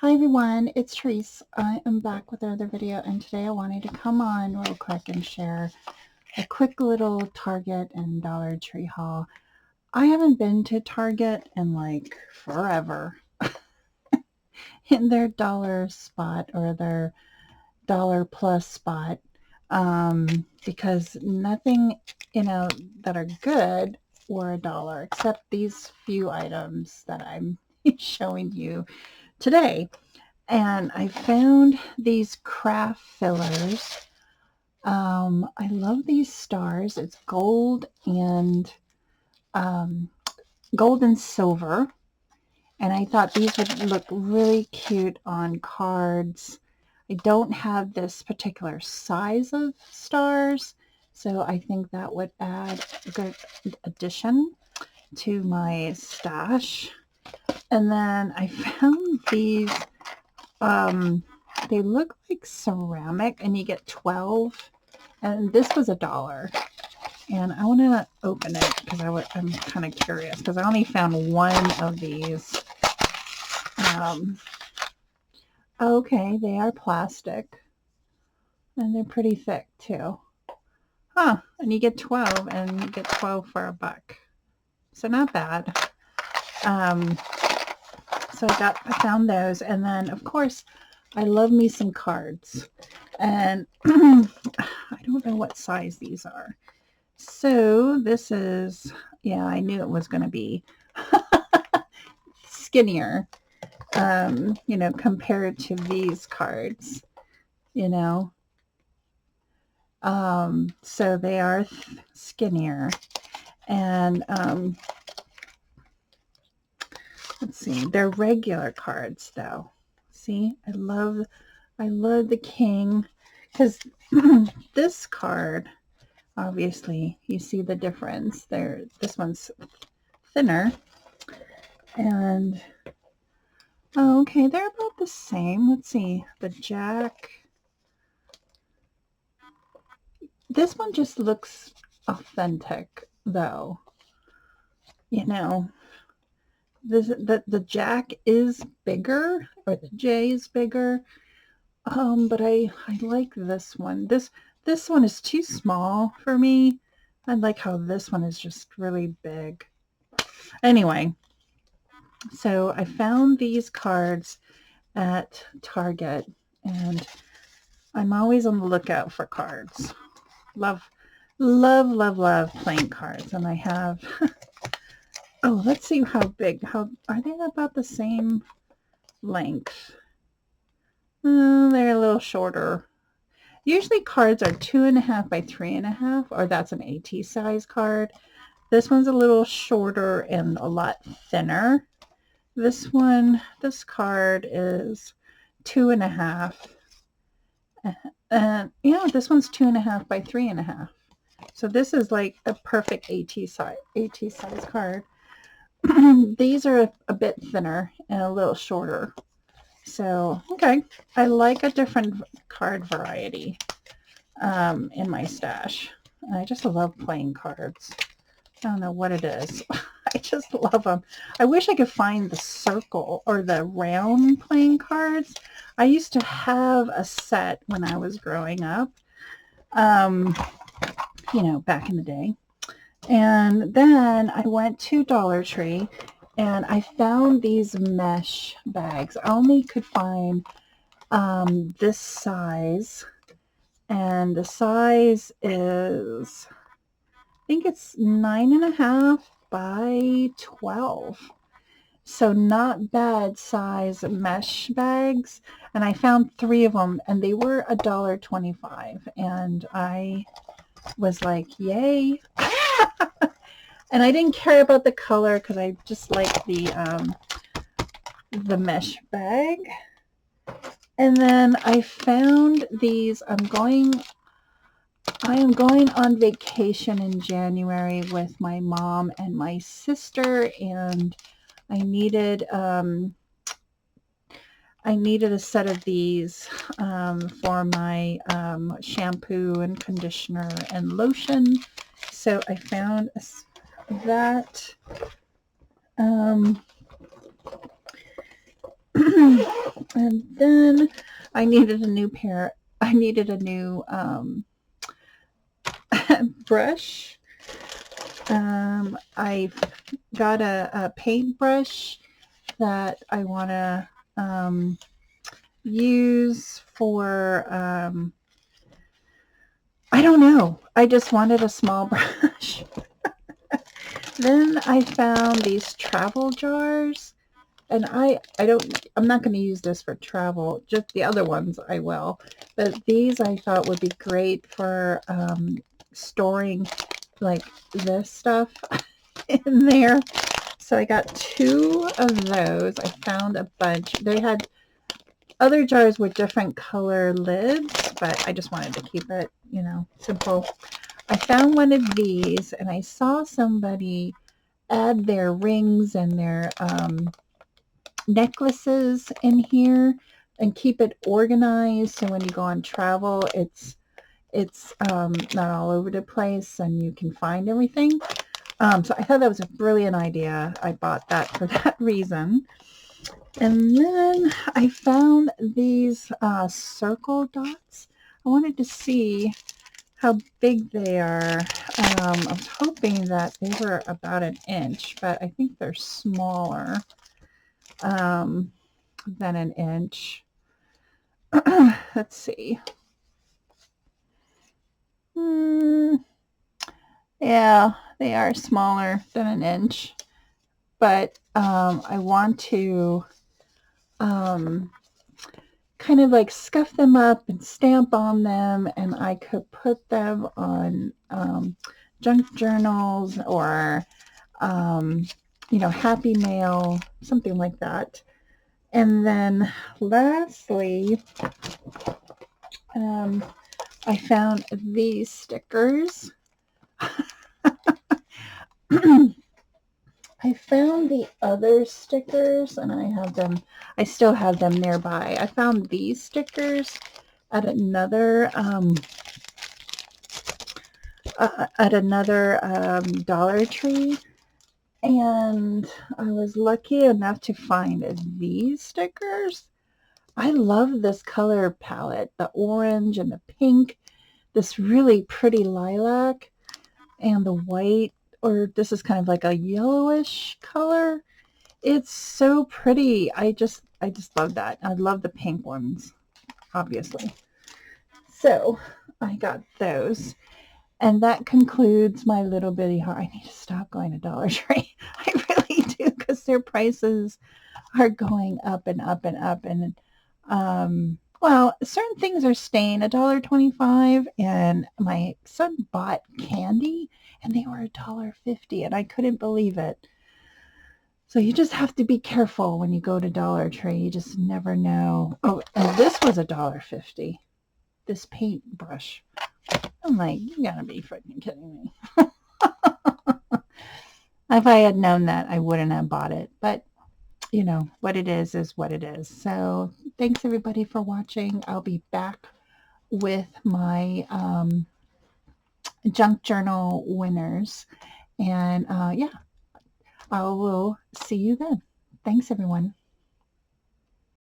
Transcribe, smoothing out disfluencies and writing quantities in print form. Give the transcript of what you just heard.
Hi everyone, it's Tereese. I am back with another video, and today I wanted to come on real quick and share a quick little Target and Dollar Tree haul. I haven't been to Target in like forever in their dollar spot or their dollar plus spot because nothing, that are good were $1 except these few items that I'm showing you today. And I found these craft fillers. I love these stars. It's um, gold and silver. And I thought these would look really cute on cards. I don't have this particular size of stars, so I think that would add a good addition to my stash. And then I found these. Um, they look like ceramic, and you get 12. And this was $1. And I want to open it because I'm kind of curious because I only found one of these. Um, okay, they are plastic, and they're pretty thick too. Huh? And you get 12, and you get 12 for $1. So not bad. Um, so I found those, and then of course I love me some cards, and I don't know what size these are. So this is, yeah, I knew it was going to be skinnier, compared to these cards, you know. So they are skinnier, and let's see, they're regular cards though. See, I love the king because this card, obviously, you see the difference there. This one's thinner, and oh, okay, they're about the same. Let's see, the jack. This one just looks authentic, though. You know, the jack is bigger, or the J is bigger. But I like this one. This one is too small for me. I like how this one is just really big. Anyway, so I found these cards at Target, and I'm always on the lookout for cards. Love, love, love, love playing cards, and I have. Oh, let's see how big. How are they? About the same length? They're a little shorter. Usually cards are 2.5 by 3.5, or that's an AT size card. This one's a little shorter and a lot thinner. This card is 2.5. And yeah, this one's 2.5 by 3.5. So this is like a perfect AT size card. These are a bit thinner and a little shorter. So, okay. I like a different card variety in my stash. I just love playing cards. I don't know what it is. I just love them. I wish I could find the circle or the round playing cards. I used to have a set when I was growing up, back in the day. And then I went to Dollar Tree, and I found these mesh bags. I only could find this size, and the size is, I think it's 9.5 by 12. So not bad size mesh bags. And I found 3 of them, and they were $1.25. And I was like, yay. And I didn't care about the color because I just like the mesh bag. And then I found these. I am going on vacation in January with my mom and my sister, and I needed a set of these for my shampoo and conditioner and lotion. So I found that. And then I needed a new brush. I got a paintbrush that I want to use for, I don't know. I just wanted a small brush. Then I found these travel jars, and I'm not going to use this for travel. Just the other ones I will, but these I thought would be great for storing like this stuff in there. So I got 2 of those. I found a bunch. They had other jars with different color lids, but I just wanted to keep it, simple. I found one of these, and I saw somebody add their rings and their necklaces in here and keep it organized, so when you go on travel, it's not all over the place and you can find everything. So I thought that was a brilliant idea. I bought that for that reason. And then I found these circle dots. I wanted to see how big they are. I was hoping that they were about an inch, but I think they're smaller than an inch. Let's see. Yeah, they are smaller than an inch, but I want to kind of like scuff them up and stamp on them, and I could put them on junk journals or Happy Mail, something like that. And then lastly, I found these stickers. I found the other stickers, and I still have them nearby. I found these stickers at another Dollar Tree, and I was lucky enough to find these stickers. I love this color palette, the orange and the pink, this really pretty lilac, and the white, or this is kind of like a yellowish color. It's so pretty. I just love that. I love the pink ones, obviously. So I got those. And that concludes my little bitty haul. I need to stop going to Dollar Tree. I really do, because their prices are going up and up and up. And well, certain things are staying $1.25, and my son bought candy and they were $1.50, and I couldn't believe it. So you just have to be careful when you go to Dollar Tree. You just never know. Oh, and this was $1.50. This paintbrush. I'm like, you gotta be freaking kidding me. If I had known that, I wouldn't have bought it. But what it is what it is. So thanks everybody for watching. I'll be back with my junk journal winners. And yeah, I will see you then. Thanks everyone.